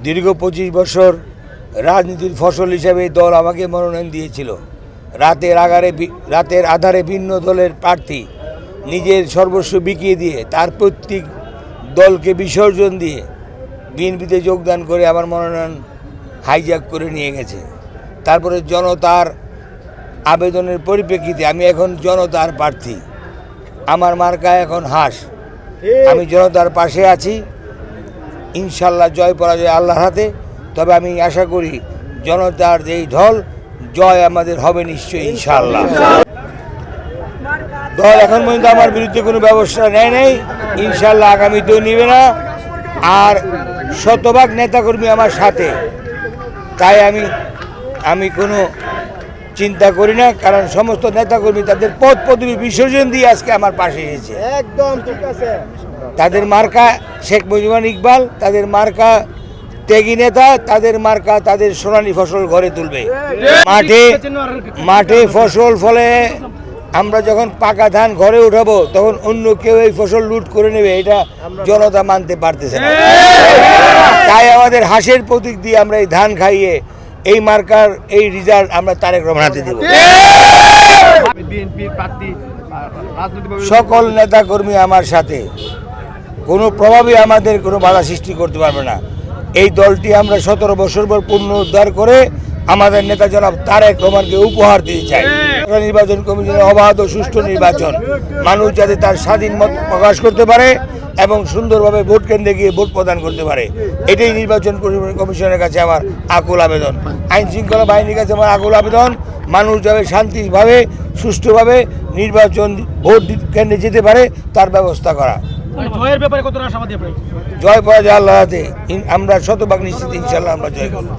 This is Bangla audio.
দীর্ঘ 25 বছর রাজনীতির ফসল হিসাবে এই দল আমাকে মনোনয়ন দিয়েছিল। রাতের আধারে ভিন্ন দলের প্রার্থী নিজের সর্বস্ব বিকিয়ে দিয়ে তার প্রত্যেক দলকে বিসর্জন দিয়ে বিএনপিতে যোগদান করে আমার মনোনয়ন হাইজ্যাক করে নিয়ে গেছে। তারপরে জনতার আবেদনের পরিপ্রেক্ষিতে আমি এখন জনতার প্রার্থী। আমার মার্কা এখন হাঁস। আমি জনতার পাশে আছি। ইনশাল্লাহ জয় পরাজয় আল্লাহর হাতে। তবে আমি আশা করি জনতার যেই ঢল জয় আমাদের হবে নিশ্চয়ই ইনশাল্লাহ। দল এখন পর্যন্ত আমার বিরুদ্ধে কোনো ব্যবস্থা নেয় নাই, ইনশাল্লাহ আগামীতেও নিবে না। আর শতভাগ নেতাকর্মী আমার সাথে, তাই আমি কোনো চিন্তা করি না, কারণ সমস্ত নেতাকর্মী তাদের পদ পদবি বিসর্জন দিয়ে আজকে আমার পাশে এসেছে। একদম ঠিক আছে। তাদের মার্কা শেখ মুজিবুর ইকবাল, তাদের মার্কা ত্যাগী নেতা, তাদের মার্কা তাদের সোনালী ফসল ঘরে তুলবে। মাঠে ফসল ফলে আমরা যখন পাকা ধান ঘরে উঠাবো তখন অন্য কেউ এই ফসল লুট করে নেবে, এটা জনতা মানতে পারতেছে না। তাই আমাদের হাঁসের প্রতীক দিয়ে আমরা এই ধান খাইয়ে এই মার্কার এই রেজাল্ট আমরা তারেক রহমান হাতে দেব। সকল নেতা কর্মী আমার সাথে, কোনো প্রভাবে আমাদের কোনো বাধা সৃষ্টি করতে পারবে না। এই দলটি আমরা 17 বছর পর পুনরুদ্ধার করে আমাদের নেতা জনাব তারেক রহমানকে উপহার দিতে চাই। নির্বাচন কমিশনের অবাধ ও সুষ্ঠু নির্বাচন, মানুষ যাতে তার স্বাধীন মত প্রকাশ করতে পারে এবং সুন্দরভাবে ভোট কেন্দ্রে গিয়ে ভোট প্রদান করতে পারে, এটাই নির্বাচন কমিশনের কাছে আমার আকুল আবেদন। আইন শৃঙ্খলা বাহিনীর কাছে আমার আকুল আবেদন, মানুষ যাবে শান্তিভাবে সুষ্ঠুভাবে নির্বাচন ভোট কেন্দ্রে যেতে পারে তার ব্যবস্থা করা। জয়ের ব্যাপারে কতটা আশাবাদী আপনি? জয় পরাজয় আল্লাহর হাতে। আমরা শতভাগ নিশ্চিত, ইনশাল্লাহ আমরা জয় করব।